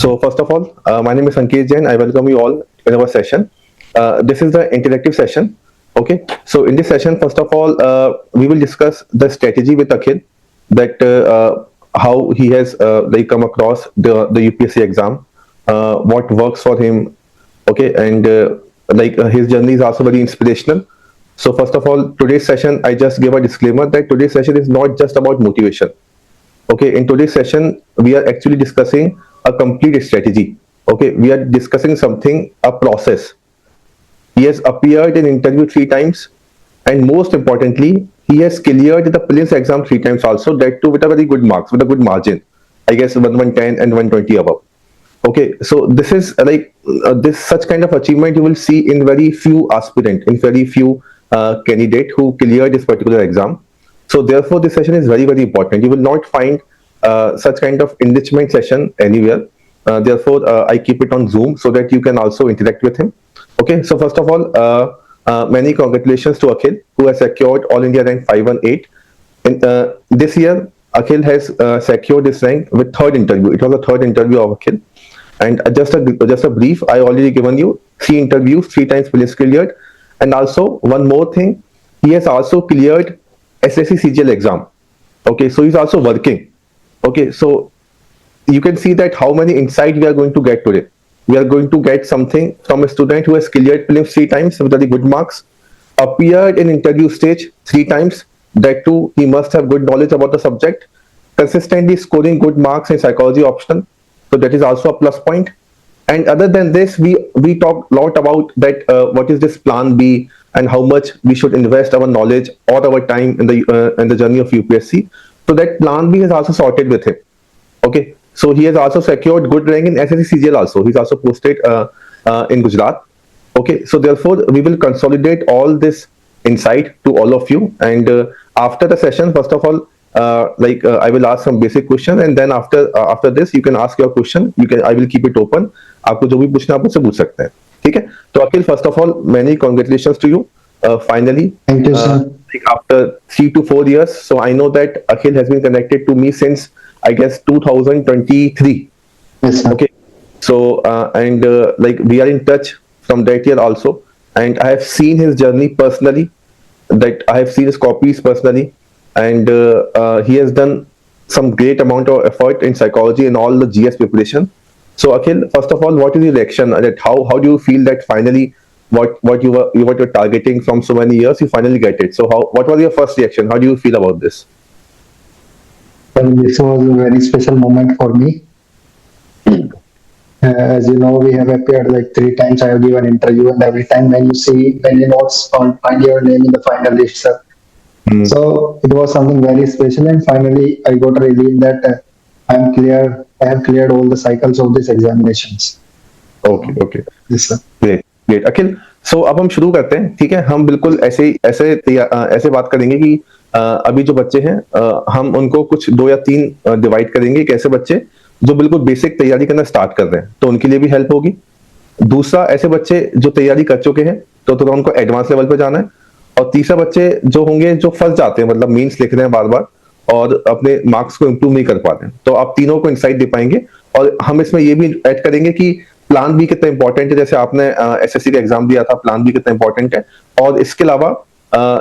So first of all, my name is Sanket Jain. I welcome you all in our session. This is the interactive session. Okay. So in this session, first of all, we will discuss the strategy with Akhil, that how he has come across the UPSC exam, what works for him. Okay, and his journey is also very inspirational. So first of all, today's session, I just gave a disclaimer that today's session is not just about motivation. Okay, in today's session, we are actually discussing a complete strategy. Okay, we are discussing something, a process. He has appeared in interview 3 times, and most importantly, he has cleared the prelims exam 3 times also, that too with a very good marks, with a good margin. I guess 110 and 120 above. Okay, so this is this such kind of achievement you will see in very few aspirant, in very few candidate who clear this particular exam. So therefore, this session is very important. You will not find such kind of enrichment session anywhere. Therefore, I keep it on Zoom so that you can also interact with him. Okay, so first of all, many congratulations to Akhil, who has secured All India rank 518. In this year, Akhil has secured this rank with third interview. It was a third interview of Akhil. And just a brief, I already given you 3 interviews, 3 times police cleared, and also one more thing, he has also cleared SSC CGL exam. Okay, so he's also working. Okay, so you can see that how many insight we are going to get today. We are going to get something from a student who has cleared prelims 3 times with very good marks, appeared in interview stage 3 times. That too, he must have good knowledge about the subject, consistently scoring good marks in psychology optional. So that is also a plus point. And other than this, we talk a lot about that what is this plan B and how much we should invest our knowledge or our time in the journey of UPSC. So that plan B is also sorted with him. Okay, so he has also secured good rank in SSC CGL also. He's also posted in Gujarat. Okay, so therefore we will consolidate all this insight to all of you. And after the session, first of all, I will ask some basic question, and then after this you can ask your question. I will keep it open. आपको जो भी पूछना आप मुझसे पूछ सकते हैं. ठीक है. तो अखिल, first of all, many congratulations to you. Finally, thank you, sir. After 3 to 4 years, so I know that Akhil has been connected to me since I guess 2023. Yes, sir. Okay. So and we are in touch from that year also, and I have seen his journey personally. That I have seen his copies personally. And he has done some great amount of effort in psychology and all the GS preparation. So Akhil, first of all, what is your reaction? That how do you feel that finally what you were targeting from so many years, you finally get it? So what was your first reaction? How do you feel about this? Well, this was a very special moment for me. As you know, we have appeared like 3 times. I have given interview, and every time when you find your name in the final list, sir. So it was something very special, and finally I got a relief that I have cleared all the cycles of these examinations. Okay. Yes, sir. Great. Akhil, so अब हम शुरू करते हैं. ठीक है, हम बिल्कुल ऐसे बात करेंगे कि अभी जो बच्चे हैं हम उनको कुछ 2 या 3 डिवाइड करेंगे. कैसे बच्चे जो बिल्कुल बेसिक तैयारी करना स्टार्ट कर रहे हैं, तो उनके लिए भी हेल्प होगी. दूसरा, ऐसे बच्चे जो तैयारी कर चुके हैं तो थोड़ा उनको एडवांस लेवल पे जाना है. और तीसरा, बच्चे जो होंगे जो फंस जाते हैं, मतलब मीन्स लिख रहे हैं बार बार और अपने मार्क्स को इम्प्रूव नहीं कर पाते हैं, तो आप तीनों को इंसाइट दे पाएंगे. और हम इसमें ये भी ऐड करेंगे कि प्लान बी कितना इंपॉर्टेंट है. जैसे आपने एसएससी का एग्जाम दिया था, प्लान बी कितना इंपॉर्टेंट है. और इसके अलावा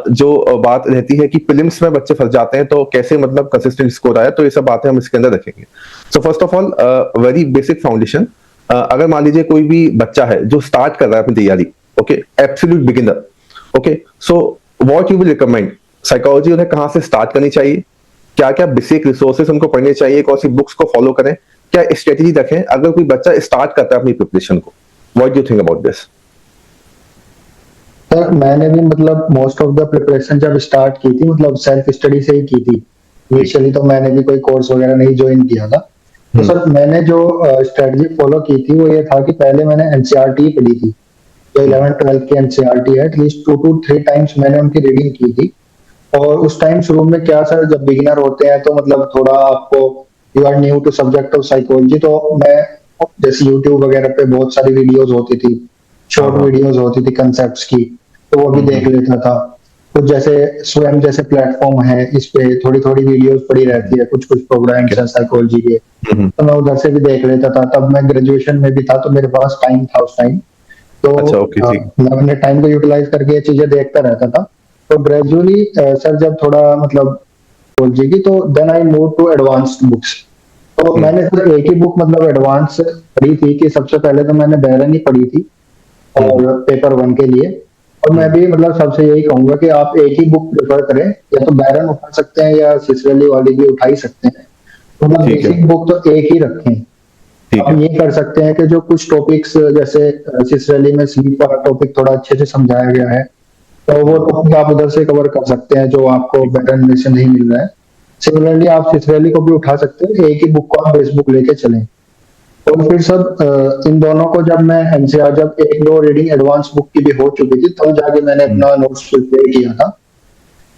जो बात रहती है कि प्रीलिम्स में बच्चे फंस जाते हैं, तो कैसे मतलब कंसिस्टेंट स्कोर आया, तो ये सब बातें हम इसके अंदर रखेंगे. So first of all, very basic foundation. अगर मान लीजिए कोई भी बच्चा है जो स्टार्ट कर रहा है अपनी तैयारी, okay, absolute beginner, okay, so what you will recommend? Psychology उन्हें कहाँ से स्टार्ट करनी चाहिए? क्या क्या बेसिक रिसोर्सेज उनको पढ़ने चाहिए? कौन सी बुक्स को फॉलो करें? क्या स्ट्रेटेजी रखें अगर कोई बच्चा स्टार्ट करता है अपनी प्रिपरेशन को? What do you think about this? Sir, मैंने भी मतलब मोस्ट ऑफ द प्रिपरेशन जब स्टार्ट की थी, मतलब सेल्फ स्टडी से ही की थी. इनिशियली तो मैंने भी कोई कोर्स वगैरह नहीं ज्वाइन किया था. तो सर, मैंने जो स्ट्रेटजी फॉलो की थी वो ये था कि पहले मैंने एनसीईआरटी पढ़ी थी. जो 11th-12th की एनसीईआरटी है, एटलीस्ट 2 to 3 टाइम्स मैंने उनकी रीडिंग की थी. और उस टाइम शुरू में क्या सर, जब बिगिनर होते हैं तो मतलब थोड़ा आपको you are new to subject of psychology, तो मैं जैसे यूट्यूब वगैरह पे बहुत सारी वीडियोस होती थी, शॉर्ट वीडियोस होती थी कंसेप्ट्स की, तो वो भी देख लेता था. कुछ जैसे स्वयं जैसे प्लेटफॉर्म है, इस पे थोड़ी थोड़ी वीडियोस पड़ी रहती है, कुछ कुछ प्रोग्राम्स हैं साइकोलॉजी के, हम्म, तो मैं उधर से भी देख लेता था। तब मैं ग्रेजुएशन में भी था, तो मेरे पास टाइम था उस टाइम, तो अच्छा, ओके, ठीक। मैं अपने टाइम को यूटिलाइज करके ये चीजें देखता रहता था। तो ग्रेजुअली सर जब थोड़ा मतलब बोल जी तो then I move to advanced books. तो हम्म, मैंने सिर्फ एक ही बुक मतलब एडवांस पढ़ी थी, कि सबसे पहले तो मैंने बैरन ही पढ़ी थी हम्म, और पेपर वन के लिए। और मैं हम्म, भी मतलब सबसे यही कहूंगा कि आप एक ही बुक प्रेफर करें, या तो बैरन उठा सकते हैं या सिसरली वाली भी उठा ही सकते हैं। तो मतलब ठीक है, बेसिक बुक तो एक ही रखें। ठीक आप है। ये कर सकते हैं कि जो कुछ टॉपिक्स जैसे सिसरली में स्लीप वाला टॉपिक थोड़ा अच्छे से समझाया गया है, तो वो हाँ, टॉपिक आप उधर से कवर कर सकते हैं जो आपको ठीक है। बैरन में से नहीं मिल रहा है। सिमिलरली आप सिसरली को भी उठा सकते हैं, एक ही बुक को आप बेस बुक लेके चलें। और फिर सब इन दोनों को जब मैं एनसीआर, जब एक दो रीडिंग एडवांस बुक की भी हो चुकी थी, तब जाके मैंने हम्म, अपना नोट्स प्रिपेयर किया था।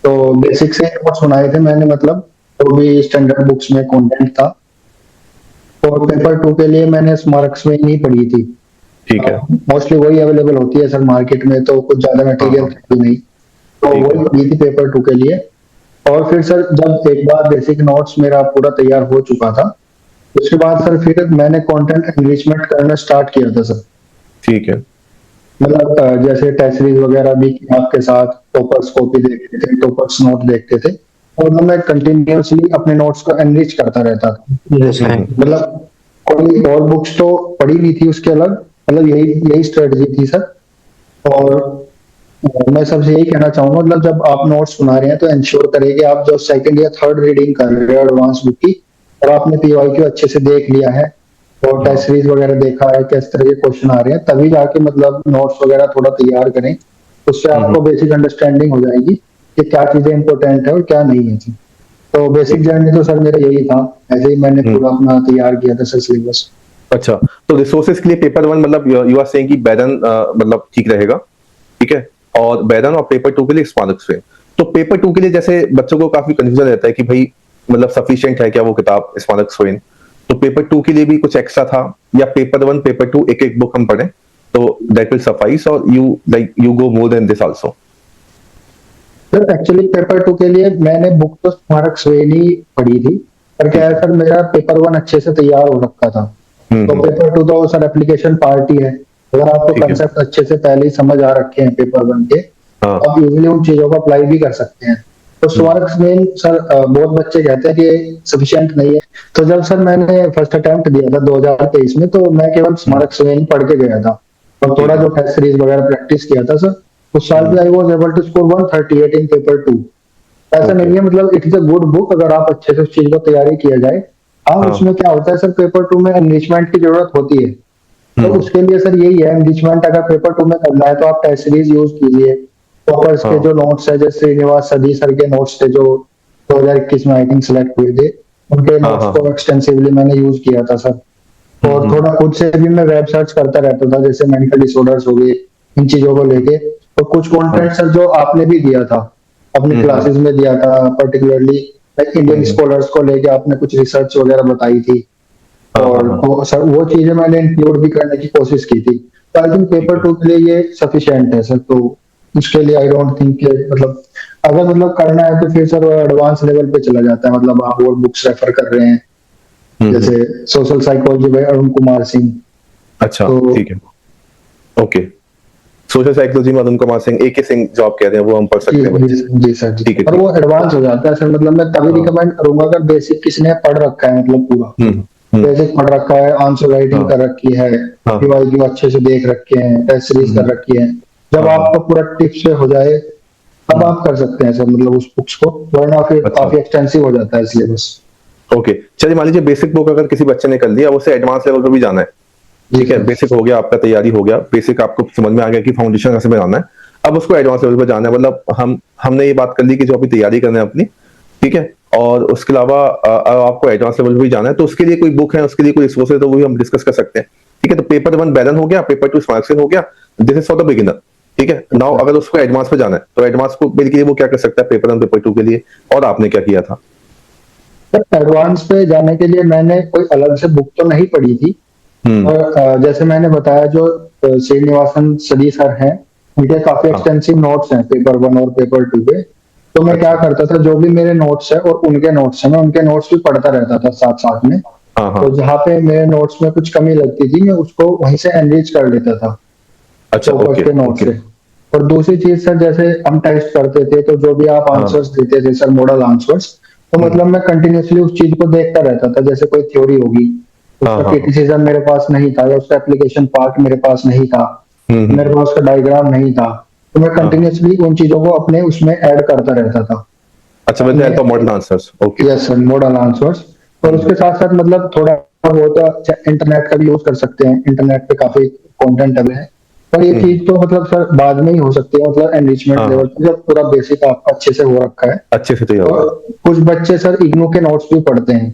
तो बेसिक से नोट्स बनाए थे मैंने, मतलब जो भी स्टैंडर्ड बुक्स में कंटेंट था। और पेपर टू के लिए मैंने स्मारक में नहीं पढ़ी थी। ठीक है। मोस्टली वही अवेलेबल होती है सर मार्केट में, तो कुछ ज्यादा हाँ, मटेरियल हाँ, था भी नहीं, तो ठीक है। वही पढ़ी थी पेपर टू के लिए। और फिर सर जब एक बार बेसिक नोट्स मेरा पूरा तैयार हो चुका था, उसके बाद सर फिर मैंने कंटेंट एनरिचमेंट करना स्टार्ट किया था सर। ठीक है। मतलब जैसे टेस्ट सीरीज वगैरह भी की आपके साथ, टॉपर्स कॉपी देखते थे, टॉपर्स नोट देखते थे, और मतलब मैं कंटिन्यूअसली अपने नोट्स को एनरिच करता रहता था। मतलब कोई और बुक्स तो पढ़ी नहीं थी उसके अलग, मतलब यही यही स्ट्रेटजी थी सर। और मैं सबसे यही कहना चाहूंगा, मतलब जब आप नोट्स बना रहे हैं तो इंश्योर करें कि आप जो सेकंड या थर्ड रीडिंग कर रहे हो एडवांस बुक की, और आपने पीवाईक्यू अच्छे से देख लिया है और टेस्ट हाँ, सीरीज वगैरह देखा है किस तरह के क्वेश्चन आ रहे हैं, तभी जाके मतलब नोट्स वगैरह थोड़ा तैयार करें। उससे हम्म, आपको बेसिक अंडरस्टैंडिंग हो जाएगी कि क्या चीजें इंपॉर्टेंट है और क्या नहीं है जी। तो बेसिक ठीक है। जर्नी तो सर मेरा यही था, ऐसे ही मैंने हम्म, पूरा अपना तैयार किया था सर सिलेबस। अच्छा। तो रिसोर्सेज के लिए पेपर वन मतलब यू आर सेइंग कि बैरन मतलब ठीक रहेगा, ठीक है। और बैरन और पेपर टू के लिए स्मारक से। तो पेपर टू के लिए जैसे बच्चों को काफी कंफ्यूजन रहता है कि भाई मतलब सफिशिएंट है क्या वो किताब स्मारक स्वयं। तो पेपर टू के लिए भी कुछ एक्स्ट्रा था, या पेपर वन पेपर टू एक एक बुक हम पढ़ें तो दैट विल सफाइस, और you go more than this also. Sir actually paper two के लिए मैंने बुक तो स्मारक स्वेन ही पढ़ी थी, पर क्या ठीक है है। सर मेरा पेपर वन अच्छे से तैयार हो रखा था। तो हम्म, पेपर टू तो सर एप्लीकेशन पार्ट ही है। अगर आपको ठीक है। कंसेप्ट अच्छे से पहले ही समझ आ रखे हैं पेपर वन के, हाँ। तो आप इजीली उन चीजों को अप्लाई भी कर सकते हैं। तो हम्म, स्मारक स्वेन सर बहुत बच्चे कहते हैं कि सफिशिएंट नहीं है। तो जब सर मैंने फर्स्ट अटेम्प्ट दिया था 2023 में, तो मैं केवल हम्म, स्मारक स्वेन पढ़ के गया था, और ठीक थोड़ा है। जो टेस्ट सीरीज वगैरह प्रैक्टिस किया था सर, उस साल हम्म, भी I was able to score 138 in paper two. ऐसा ओके। नहीं है, मतलब it is a good book अगर आप अच्छे से उस चीज को तैयारी किया जाए। हाँ हाँ। उसमें क्या होता है सर, पेपर टू में एनरिचमेंट की जरूरत होती है। तो हम्म, उसके लिए सर यही है, एनरिचमेंट अगर पेपर टू में करना है तो आप टेस्ट सीरीज यूज कीजिए। टॉपर्स के हाँ, जो नोट्स है, जैसे श्रीनिवास सदी सर के नोट्स थे जो 2021 में आई थिंक सिलेक्ट हुए थे, उनके हाँ, नोट्स हाँ, को एक्सटेंसिवली मैंने यूज किया था सर। और हम्म, थोड़ा खुद से भी मैं वेब सर्च करता रहता था, जैसे मेंटल डिसऑर्डर्स हो गए, इन चीजों को लेके। और कुछ हाँ, कंटेंट सर जो आपने भी दिया था, अपनी हम्म, क्लासेस में दिया था, पर्टिकुलरली इंडियन हम्म, स्कॉलर्स को लेके आपने कुछ रिसर्च वगैरह बताई थी। हाँ, हाँ, और हाँ, तो सर वो चीजें मैंने इंक्लूड भी करने की कोशिश की थी। तो आई थिंक ठीक पेपर है। टू के लिए ये सफिशिएंट है सर। तो उसके लिए आई डोंट थिंक कि मतलब अगर मतलब करना है तो फिर सर वो एडवांस लेवल पे चला जाता है, मतलब आप और बुक्स रेफर कर रहे हैं, हम्म, जैसे social psychology by Arun Kumar Singh. अच्छा, तो ठीक है। ओके। सोशल साइकोलॉजी में अरुण कुमार सिंह, AK सिंह जो आप कह रहे हैं वो हम पढ़ जी सकते हैं जी बच्चे। जी सर जी, ठीक है, और ठीक वो है। एडवांस हो जाता है सर। मतलब मैं तभी हाँ। रिकमेंड करूंगा अगर बेसिक किसी ने पढ़ रखा है, मतलब पूरा हम्म, हम्म, बेसिक पढ़ रखा है, आंसर राइटिंग हाँ, कर रखी है, हाँ, पीवाईक्यू अच्छे से देख रखे हैं, टेस्ट सीरीज हम्म, कर रखी है। जब हाँ, हाँ, आपका पूरा टिप्स से हो जाए, तब हम्म, आप कर सकते हैं सर मतलब उस बुक्स को, वरना फिर अच्छा। काफी एक्सटेंसिव हो जाता है सिलेबस। ओके, चलिए मान लीजिए बेसिक बुक अगर किसी बच्चे ने कर लिया, अब उसे एडवांस लेवल पे भी जाना है। जी ठीक है, सर। बेसिक हो गया आपका, तैयारी हो गया, बेसिक आपको समझ में आ गया कि फाउंडेशन कैसे बनाना है। अब उसको एडवांस लेवल पे जाना है, मतलब हमने ये बात कर ली कि जो अभी तैयारी करना है अपनी, ठीक है। और उसके अलावा आपको एडवांस लेवल पे भी जाना है, तो उसके लिए कोई बुक है, उसके लिए कोई रिसोर्स है, तो वो भी हम डिस्कस कर सकते हैं। ठीक है, तो पेपर वन बैलन हो गया, पेपर टू स्मार्टसन हो गया। This is for the beginner. ठीक है, नाउ अगर उसको एडवांस पे जाना है तो एडवांस को के लिए वो क्या कर सकता है पेपर वन पेपर टू के लिए, और आपने क्या किया था? सर एडवांस पे जाने के लिए मैंने कोई अलग से बुक तो नहीं पढ़ी थी। हम्म, और जैसे मैंने बताया, जो श्रीनिवासन सदी सर हैं, उनके काफी हाँ एक्सटेंसिव नोट्स हैं पेपर 1 और पेपर 2 पे। तो मैं क्या अच्छा करता था, जो भी मेरे नोट्स है और उनके नोट्स है, मैं उनके नोट्स भी पढ़ता रहता था साथ साथ में। हाँ हाँ तो जहाँ पे मेरे नोट्स में कुछ कमी लगती थी, मैं उसको वहीं से एनरिच कर लेता था अच्छा टॉपर्स ओके के नोट ओके से। और दूसरी चीज सर, जैसे हम टेस्ट करते थे तो जो भी आप आंसर्स हाँ देते थे सर, मॉडल आंसर्स, तो हम्म, मतलब मैं कंटिन्यूअसली उस चीज को देखता रहता था। जैसे कोई थ्योरी होगी, हाँ उसका हाँ हाँ क्रिटिसिज्म मेरे पास नहीं था, या उसका एप्लीकेशन पार्ट मेरे पास नहीं था, मेरे हम्म, पास उसका डायग्राम नहीं था, तो मैं हाँ हाँ कंटिन्यूअसली उन चीजों को अपने उसमें ऐड करता रहता था अच्छा विद द अपने। Help of model answers okay yes sir, model answers. और हम्म उसके साथ साथ मतलब थोड़ा बहुत इंटरनेट का भी यूज कर सकते हैं, इंटरनेट पे काफी कंटेंट अभी है। पर ये हम्म, चीज तो मतलब सर बाद में ही हो सकती है, मतलब एनरिचमेंट हाँ लेवल हाँ पे जब पूरा बेसिक आपका अच्छे से हो रखा है। अच्छे से तैयार और होगा कुछ बच्चे सर इग्नू के नोट्स भी पढ़ते हैं।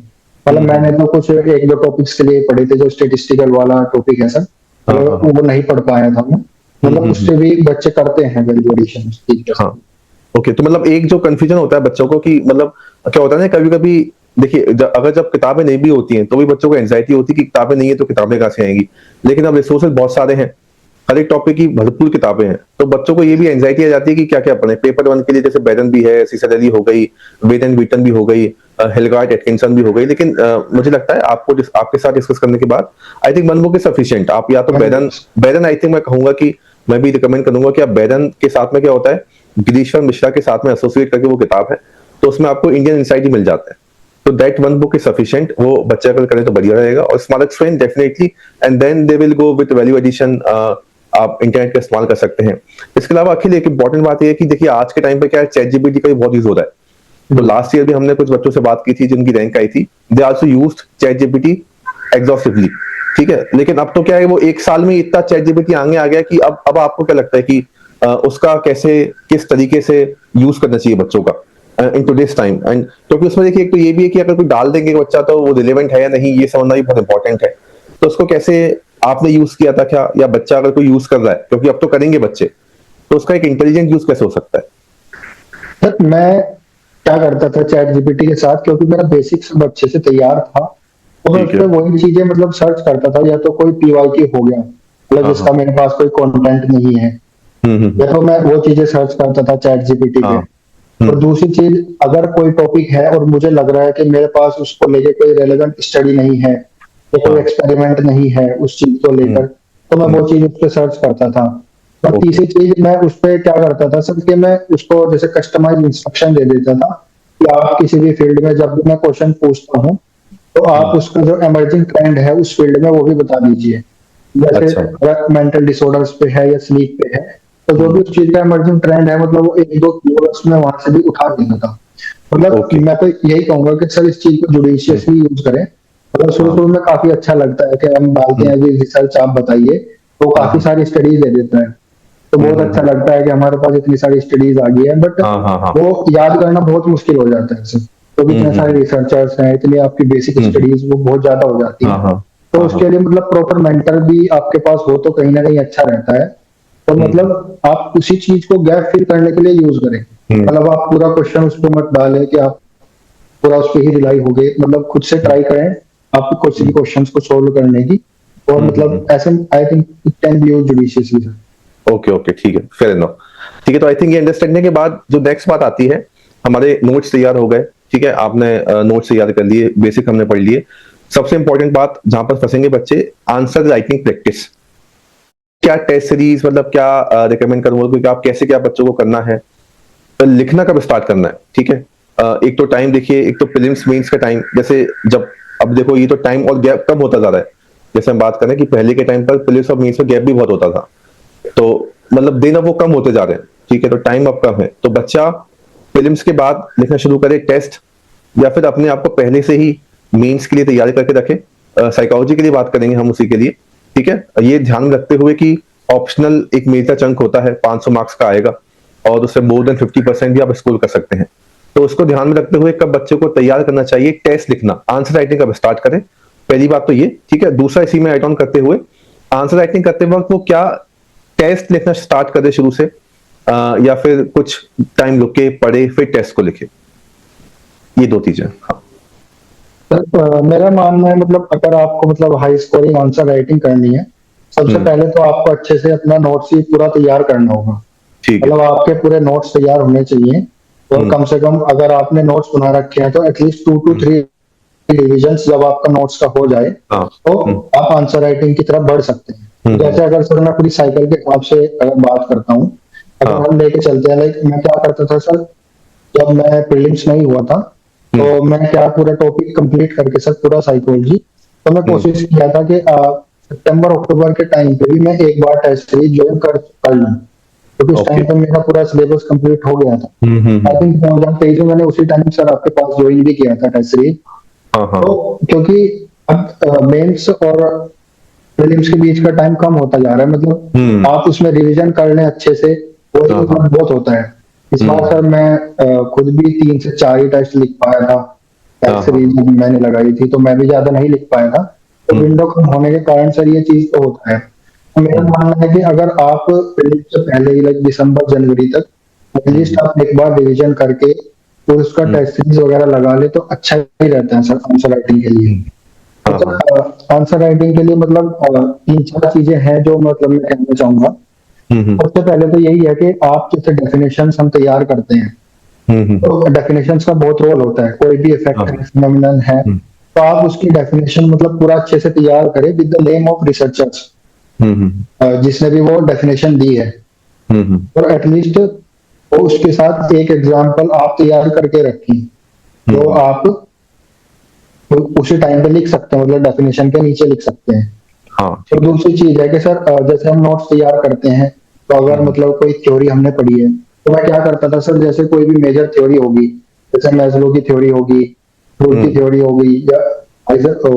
मतलब मैंने हम्म, तो कुछ एक दो टॉपिक्स के लिए पढ़े थे, जो स्टेटिस्टिकल वाला टॉपिक है सर, हाँ हाँ मतलब हाँ वो नहीं पढ़ पाया था मैं। मतलब हम्म। उससे भी बच्चे करते हैं वैल्यू एडिशन उस चीज के हाँ साथ। ओके तो मतलब एक जो कंफ्यूजन होता है बच्चों को कि मतलब क्या होता है ना कभी कभी देखिए अगर जब किताबें नहीं भी होती हैं तो भी बच्चों को एंजाइटी होती है कि किताबें नहीं है तो किताबें कहाँ से आएंगी। लेकिन अब रिसोर्सेज बहुत सारे हैं, हर एक टॉपिक की भरपूर किताबें हैं, तो बच्चों को ये भी एंजाइटी आ जाती है कि क्या क्या पढ़े। पेपर वन के लिए जैसे बैरन भी है, सिसरली हो गई, वेट एंड वीटन भी हो गई, हेलगार्ड एटकिंसन भी हो गई। लेकिन मुझे लगता है आपको आपके साथ डिस्कस करने के बाद I think one book is sufficient. आप या तो बैरन, बैरन आई थिंक मैं कहूंगा कि मैं भी रिकमेंड करूंगा कि आप बैरन के साथ में क्या होता है गिरीश्वर मिश्रा के साथ में एसोसिएट करके वो किताब है, तो उसमें आपको इंडियन इंसाइट ही मिल जाता है। तो that one book is sufficient, वो बच्चा अगर करे तो बढ़िया रहेगा। और smart strain definitely, and then they will go with value addition. आप इंटरनेट का इस्तेमाल कर सकते हैं। इसके अलावा अखिल एक इंपॉर्टेंट बात यह है कि देखिए आज के टाइम पे क्या है, चैट जीपीटी का भी बहुत यूज हो रहा है। तो जी लास्ट ईयर भी हमने कुछ बच्चों से बात की थी जिनकी रैंक आई थी, they also used chat GPT exhaustively. ठीक है, लेकिन अब तो क्या है वो एक साल में इतना चैट जीपीटी आगे आ गया कि अब आपको क्या लगता है कि उसका कैसे किस तरीके से यूज करना चाहिए बच्चों का इन टूडेज टाइम। एंड क्योंकि उसमें देखिए एक तो ये भी है कि अगर कोई डाल देंगे बच्चा तो वो रिलेवेंट है या नहीं ये समझना भी बहुत इंपॉर्टेंट है। तो उसको कैसे आपने यूज किया था क्या, या बच्चा अगर कोई यूज कर रहा है क्योंकि अब तो करेंगे बच्चे, तो उसका एक इंटेलिजेंट यूज कैसे हो सकता है। सर, मैं क्या करता था चैट जीपीटी के साथ, क्योंकि मेरा बेसिक सब अच्छे से तैयार था, तो मैं उस ठीक है पर वही चीजें मतलब सर्च करता था। या तो कोई पीवाईक्यू हो गया, मतलब हाँ जिसका हाँ मेरे पास कोई कंटेंट नहीं है, या तो मैं वो चीजें सर्च करता था चैट जीपीटी हाँ पे। और हम्म दूसरी चीज, अगर कोई टॉपिक है और मुझे लग रहा है कि मेरे पास उसको लेके कोई रेलेवेंट स्टडी नहीं है, या कोई हाँ एक्सपेरिमेंट नहीं है उस चीज को हम्म लेकर, तो मैं हम्म वो चीज उस पर सर्च करता था। और ओके तीसरी चीज, मैं उस पर क्या करता था सर, कि मैं उसको जैसे कस्टमाइज इंस्ट्रक्शन दे देता था कि आप किसी भी फील्ड में जब भी मैं क्वेश्चन पूछता हूँ, तो आप हम्म उसका जो इमर्जिंग ट्रेंड है उस फील्ड में वो भी बता दीजिए। जैसे अच्छा अगर मेंटल डिसऑर्डर्स पे है या स्लीप पे है, तो जो भी उस चीज का इमर्जिंग ट्रेंड है, मतलब वो एक दो कीवर्ड्स में वहां से भी उठा देना था। मतलब ओके मैं तो यही कहूंगा कि सर इस चीज को हम्म जुडिशियसली यूज करें। मतलब शुरू हाँ शुरू में काफी अच्छा लगता है कि हम डालते हम्म हैं कि रिसर्च आप बताइए, तो हाँ काफी हाँ सारी स्टडीज दे देता है। तो बहुत अच्छा हम्म, लगता है कि हमारे पास इतनी सारी स्टडीज आ गई है, बट हाँ हाँ हाँ वो याद करना बहुत मुश्किल हो जाता है सर। तो इतने सारे हम्म रिसर्चर्स हैं, इतनी आपकी बेसिक हम्म स्टडीज वो बहुत ज्यादा हो जाती हाँ हैं। हाँ तो हाँ हाँ उसके लिए मतलब प्रॉपर मेंटर भी आपके पास हो तो कहीं ना कहीं अच्छा रहता है। और हम्म मतलब आप उसी चीज को गैप फिल करने के लिए यूज करें। हम्म मतलब आप पूरा क्वेश्चन उस पर मत डालें कि आप पूरा उस पर ही रिलाई हो गए, मतलब खुद से हम्म ट्राई करें आप कुछ भी हम्म क्वेश्चंस को सोल्व करने की। और हम्म। मतलब ऐसे I think it can be used judiciously sir. Okay okay ठीक है फेयर इनफ। ठीक है तो आई थिंक ये अंडरस्टैंडिंग के बाद जो नेक्स्ट बात आती है, हमारे नोट्स तैयार हो गए। ठीक है आपने नोट्स तैयार कर लिए, बेसिक हमने पढ़ लिए। सबसे इंपॉर्टेंट बात जहां पर फंसेंगे बच्चे, आंसर राइटिंग प्रैक्टिस। क्या टेस्ट सीरीज मतलब क्या रिकमेंड करूंगा क्योंकि आप कैसे क्या बच्चों को करना है, तो लिखना कब स्टार्ट करना है। ठीक है एक तो टाइम देखिए, एक तो प्रीलिम्स मेंस का टाइम जैसे जब अब देखो ये तो टाइम और गैप कम होता जा रहा है। जैसे हम बात करें कि पहले के टाइम पर प्रीलिम्स और मेंस में गैप भी बहुत होता था, तो मतलब दिन अब वो कम होते जा रहे हैं। ठीक है तो टाइम अब कम है, तो बच्चा प्रीलिम्स के बाद लिखना शुरू करे टेस्ट, या फिर अपने आप को पहले से ही मेंस के लिए तैयारी करके रखे। साइकोलॉजी के लिए बात करेंगे हम उसी के लिए। ठीक है ये ध्यान में रखते हुए कि ऑप्शनल एक मेजर चंक होता है 500 मार्क्स का आएगा, और उससे मोर देन 50% भी आप स्कोर कर सकते हैं। तो उसको ध्यान में रखते हुए कब बच्चे को तैयार करना चाहिए टेस्ट लिखना, आंसर राइटिंग कब स्टार्ट करें, पहली बात तो ये। ठीक है दूसरा इसी में एड ऑन करते हुए, आंसर राइटिंग करते वक्त वो क्या टेस्ट लिखना स्टार्ट करे शुरू से, या फिर कुछ टाइम रुक के पढ़े फिर टेस्ट को लिखे। ये दो चीजें हाँ। सर, मेरा मानना है मतलब अगर आपको मतलब हाई स्कोरिंग आंसर राइटिंग करनी है, सबसे पहले तो आपको अच्छे से अपना नोट्स ही पूरा तैयार करना होगा। ठीक है। मतलब आपके पूरे नोट्स तैयार होने चाहिए, और हम्म, कम से कम अगर आपने नोट्स बना रखे हैं तो एटलीस्ट 2 टू 3 रिविजन्स जब आपका नोट्स का हो जाए, हाँ। तो आप आंसर राइटिंग की तरफ बढ़ सकते हैं। हम्म, जैसे अगर सर मैं पूरी साइकिल के हिसाब से अगर बात करता हूँ, हाँ। अगर हम लेके चलते हैं, लाइक मैं क्या करता था सर, जब मैं प्रीलिम्स नहीं हुआ था, हम्म, तो मैं क्या पूरा टॉपिक कंप्लीट करके सर पूरा साइकोलॉजी, तो मैं हम्म, कोशिश किया था कि सितंबर अक्टूबर के टाइम पे भी मैं एक बार टेस्ट सीरीज ज्वाइन कर लूँ, क्योंकि उस ओके। टाइम पे मेरा पूरा सिलेबस कंप्लीट हो गया था। हम्म, आई थिंक 2023 में मैंने उसी टाइम सर आपके पास ज्वाइन भी किया था टेस्ट सीरीज। हाँ, हाँ, तो क्योंकि अब मेंस और प्रीलिम्स के बीच का टाइम कम होता जा रहा है, मतलब हम्म, आप उसमें रिवीजन कर लें अच्छे से, वही हाँ, हाँ, मतलब बहुत होता है। इस बार हम्म, सर मैं खुद भी 3 से 4 ही टेस्ट लिख पाया था। हाँ, टेस्ट हाँ, सीरीज जब मैंने लगाई थी तो मैं भी ज्यादा नहीं लिख पाया था, तो हम्म, विंडो कम होने के कारण सर ये चीज तो होता है। तो मेरा हम्म, मानना है कि अगर आप प्रीलिम्स से पहले ही लाइक दिसंबर जनवरी तक एटलीस्ट हम्म, आप एक बार रिवीजन करके तो उसका हम्म, टेस्ट सीरीज वगैरह लगा ले तो अच्छा ही रहता है सर आंसर राइटिंग के लिए। हम्म, तो हाँ, हाँ, सर आंसर राइटिंग के लिए मतलब 3 4 चीजें हैं जो मतलब मैं कहना चाहूंगा। हम्म, सबसे पहले तो यही है कि आप जैसे डेफिनेशंस हम तैयार करते हैं, हम्म, तो डेफिनेशंस का बहुत रोल होता है। कोई भी इफेक्ट हाँ, है, फिनोमिनन है, हम्म, तो आप उसकी डेफिनेशन मतलब पूरा अच्छे से तैयार करें with the name of researchers hmm, जिसने भी वो डेफिनेशन दी है, हम्म, और एटलीस्ट वो उसके साथ एक एग्जांपल आप तैयार करके रखें, जो हम्म, आप उसी टाइम पे लिख सकते हैं, मतलब डेफिनेशन के नीचे लिख सकते हैं। हाँ, और ठीक है। दूसरी चीज है कि सर जैसे हम नोट्स तैयार करते हैं, तो अगर हम्म, मतलब कोई थ्योरी हमने पढ़ी है, तो मैं क्या करता था सर, जैसे कोई भी मेजर थ्योरी होगी, जैसे मैस्लो की थ्योरी होगी, फ्रूड की हम्म, थ्योरी होगी, या Isaac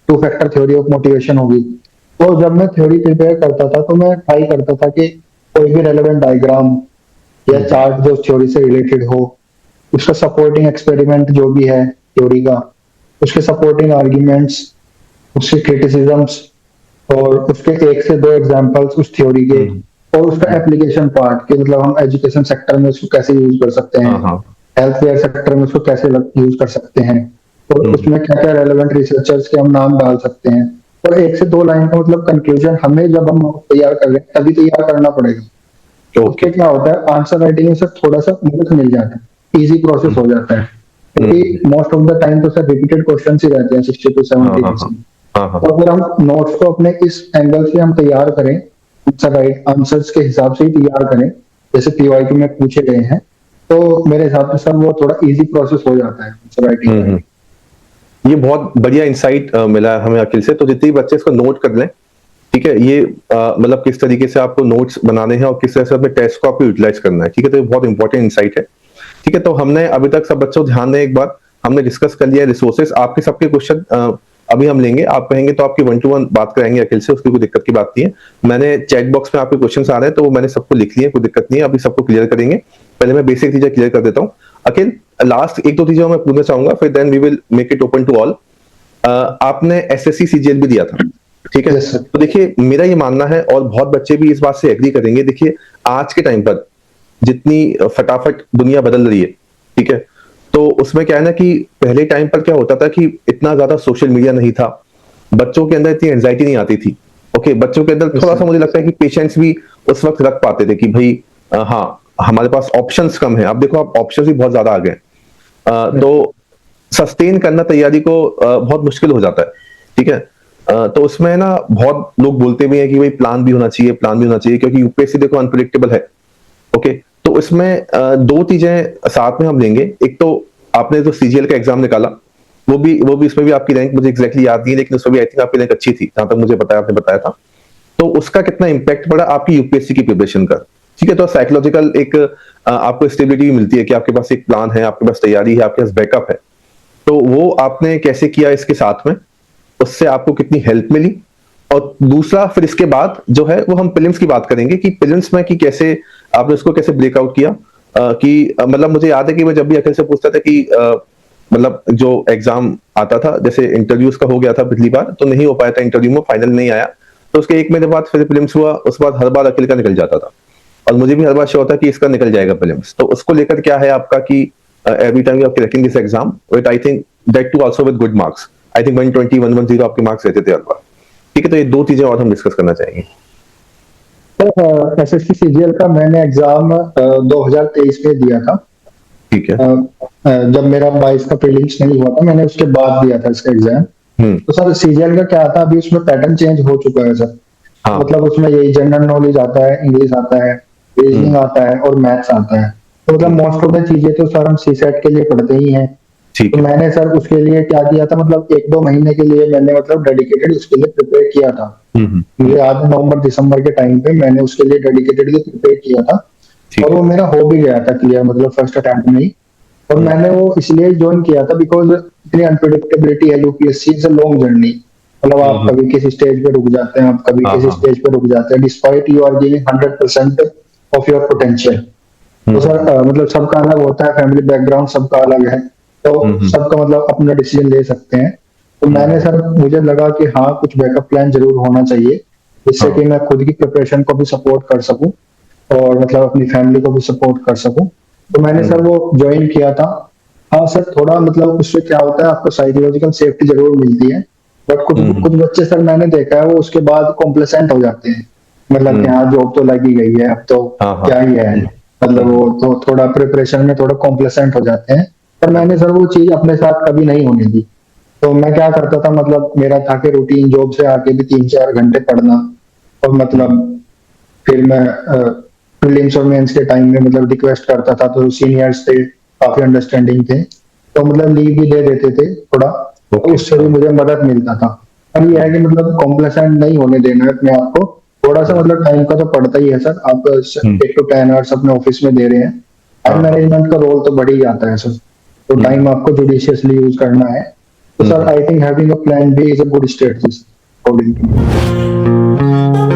2 factor theory of motivation होगी, तो जब मैं थ्योरी प्रिपेयर करता था तो मैं ट्राई करता था कि कोई भी रेलेवेंट डायग्राम या हम्म, चार्ट जो थ्योरी से रिलेटेड हो, उसका सपोर्टिंग एक्सपेरिमेंट जो भी है थ्योरी का, उसके सपोर्टिंग आर्ग्यूमेंट्स, उसके क्रिटिसिज्म्स, और उसके 1 से 2 एग्जाम्पल्स उस थ्योरी के, हम्म, और उसका हम्म, एप्लीकेशन पार्ट के, मतलब हम एजुकेशन सेक्टर में उसको कैसे यूज कर सकते हैं, हाँ, हाँ, हेल्थ केयर सेक्टर में उसको कैसे यूज कर सकते हैं, और हम्म, उसमें क्या क्या रेलेवेंट रिसर्चर्स के हम नाम डाल सकते हैं। और 1 से 2 लाइन का मतलब कंक्लूजन हमें जब हम note तैयार कर रहे हैं तभी तैयार करना पड़ेगा। ओके। उससे क्या होता है, आंसर राइटिंग में सर थोड़ा सा मदद मिल जाता है, इजी प्रोसेस हम्म, हो जाता है, हम्म, क्योंकि मोस्ट ऑफ द टाइम तो सर रिपीटेड क्वेश्चन ही रहते हैं, 60 to 70 हाँ, हाँ, परसेंट। हाँ, हाँ, तो अगर हम नोट्स को अपने इस एंगल से हम तैयार करें, आंसर राइट आंसर्स के हिसाब से ही तैयार करें, जैसे पीवाईक्यू में पूछे गए हैं, तो मेरे हिसाब से सर वो थोड़ा इजी प्रोसेस हो जाता है आंसर राइटिंग हम्म, का। ये बहुत बढ़िया इंसाइट मिला है हमें अखिल से। तो जितने भी बच्चे इसको नोट कर लें, ठीक है, ये मतलब किस तरीके से आपको नोट्स बनाने हैं और किस तरह से अपने टेस्ट को आपको यूटिलाइज करना है, ठीक है। तो ये बहुत इंपॉर्टेंट इंसाइट है। ठीक है, तो हमने अभी तक सब बच्चों ध्यान दें, एक बार हमने डिस्कस कर लिया रिसोर्सेज। आपके सबके क्वेश्चन अभी हम लेंगे, आप कहेंगे तो आपकी 1 to 1 बात कराएंगे अखिल से, उसकी कोई दिक्कत की बात नहीं है। मैंने चैट बॉक्स में आपके क्वेश्चन आ रहे हैं तो वो मैंने सबको लिख लिए, कोई दिक्कत नहीं है, अभी सबको क्लियर करेंगे। पहले मैं बेसिक चीजें क्लियर कर देता हूँ अखिल। लास्ट 1 2 चीजें मैं पूछना चाहूंगा, फिर then we will make it open to all. आपने एसएससी सीजीएल भी दिया था, ठीक है। Yes sir. तो देखिए, मेरा ये मानना है और बहुत बच्चे भी इस बात से एग्री करेंगे, देखिए आज के टाइम पर जितनी फटाफट दुनिया बदल रही है, ठीक है, तो उसमें क्या है ना कि पहले टाइम पर क्या होता था कि इतना ज्यादा सोशल मीडिया नहीं था, बच्चों के अंदर इतनी एंजाइटी नहीं आती थी। ओके, बच्चों के अंदर यस थोड़ा सा सर। मुझे लगता है कि पेशेंस भी उस वक्त रख पाते थे कि भाई हाँ, हमारे पास ऑप्शंस कम है। अब देखो, अब ऑप्शंस भी बहुत ज्यादा आ गए। तो सस्टेन करना तैयारी को बहुत मुश्किल हो जाता है, ठीक है। तो उसमें ना बहुत लोग बोलते भी हैं कि भाई प्लान भी होना चाहिए, प्लान भी होना चाहिए, क्योंकि यूपीएससी देखो अनप्रिडिक्टेबल है। ओके, तो इसमें 2 चीजें साथ में हम लेंगे। एक तो आपने जो सीजीएल का एग्जाम निकाला, वो भी इसमें भी आपकी रैंक मुझे एग्जैक्टली याद नहीं है, लेकिन उसमें भी आई थिंक आपकी रैंक अच्छी थी, जहां तक मुझे बताया, आपने बताया था। तो उसका कितना इम्पैक्ट पड़ा आपकी यूपीएससी की प्रिपरेशन का, ठीक है। तो साइकोलॉजिकल एक आपको स्टेबिलिटी भी मिलती है कि आपके पास एक प्लान है, आपके पास तैयारी है, आपके पास बैकअप है। तो वो आपने कैसे किया इसके साथ में, उससे आपको कितनी हेल्प मिली। और दूसरा फिर इसके बाद जो है वो हम प्रीलिम्स की बात करेंगे कि प्रीलिम्स में कि कैसे आपने उसको कैसे ब्रेकआउट किया। मतलब मुझे याद है कि मैं जब भी अखिल से पूछता था कि मतलब जो एग्जाम आता था, जैसे इंटरव्यूज का हो गया था पिछली बार, तो नहीं हो पाया था इंटरव्यू में, फाइनल नहीं आया, तो उसके 1 महीने बाद फिर प्रीलिम्स हुआ, उसके बाद हर बार अखिल का निकल जाता था। और मुझे भी हर बार श्योर था कि इसका निकल जाएगा प्रीलिम्स। तो उसको लेकर क्या है आपका कि every time you are cracking this exam with, I think that too also with good marks. I think 120 110 आपके मार्क्स रहते थे हर बार, ठीक है, तो ये दो चीजें और हम डिस्कस करना चाहेंगे। सर एसएससी सीजीएल का मैंने एग्जाम 2023 में दिया था। ठीक है। जब मेरा 22 का प्रीलिम्स नहीं हुआ था, मैंने उसके बाद दिया था इसका एग्जाम। तो सर सीजीएल का क्या था, अभी उसमें पैटर्न चेंज हो चुका है सर। हाँ। मतलब उसमें यही जनरल नॉलेज आता है, इंग्लिश आता है, रीजनिंग आता है और मैथ्स आता है। तो मतलब मोस्ट ऑफ द चीजें तो सर हम सीसेट के लिए पढ़ते ही हैं। ठीक तो है। मैंने सर उसके लिए क्या किया था, मतलब 1-2 महीने के लिए मैंने मतलब डेडिकेटेड उसके लिए प्रिपेयर किया था। मुझे याद है नवंबर दिसंबर के टाइम पे मैंने उसके लिए डेडिकेटेडली प्रिपेयर किया था। ठीक और है। वो मेरा हो भी गया था क्लियर, मतलब फर्स्ट अटेम्प्ट में ही। और मैंने वो इसलिए ज्वाइन किया था बिकॉज इतनी अनप्रिडिक्टेबिलिटी है UPSC, is a long journey. मतलब आप कभी किसी स्टेज पे रुक जाते हैं, आप कभी हाँ, किसी हाँ। स्टेज पे रुक जाते हैं, despite you are giving 100% of your potential. तो सर मतलब सबका अलग होता है, फैमिली बैकग्राउंड सबका अलग है, तो सबका मतलब अपना डिसीजन ले सकते हैं। तो मैंने सर, मुझे लगा कि हाँ कुछ बैकअप प्लान जरूर होना चाहिए, जिससे हाँ। कि मैं खुद की प्रिपरेशन को भी सपोर्ट कर सकूं और मतलब अपनी फैमिली को भी सपोर्ट कर सकूं। तो मैंने सर वो ज्वाइन किया था। हाँ सर, थोड़ा मतलब उससे क्या होता है, आपको साइकोलॉजिकल सेफ्टी जरूर मिलती है, बट कुछ कुछ बच्चे सर मैंने देखा है वो उसके बाद कॉम्प्लेसेंट हो जाते हैं। मतलब कि हाँ जॉब तो लग ही गई है, अब तो हाँ, हाँ। क्या ही है। मतलब वो तो थोड़ा प्रिपरेशन में थोड़ा कॉम्प्लेसेंट हो जाते हैं। पर मैंने सर वो चीज अपने साथ कभी नहीं होने दी। तो मैं क्या करता था, मतलब मेरा था कि रूटीन जॉब से आके भी 3-4 घंटे पढ़ना, और मतलब फिर मैं प्रीलिम्स और मेंस के टाइम में मतलब रिक्वेस्ट करता था, तो सीनियर्स थे काफी अंडरस्टैंडिंग थे, तो मतलब लीव भी दे देते थे थोड़ा, तो ओके। उससे भी मुझे मदद मिलता था। अब ये है कि मतलब कॉम्प्लेसेंट नहीं होने देना है अपने आप को। थोड़ा सा मतलब टाइम का तो पड़ता ही है सर, आप 8 to 10 आवर्स अपने ऑफिस में दे रहे हैं, टाइम मैनेजमेंट का रोल तो बढ़ ही जाता है सर। तो टाइम आपको जुडिशियसली यूज करना है। तो sir I think having a plan B is a good strategy according to me.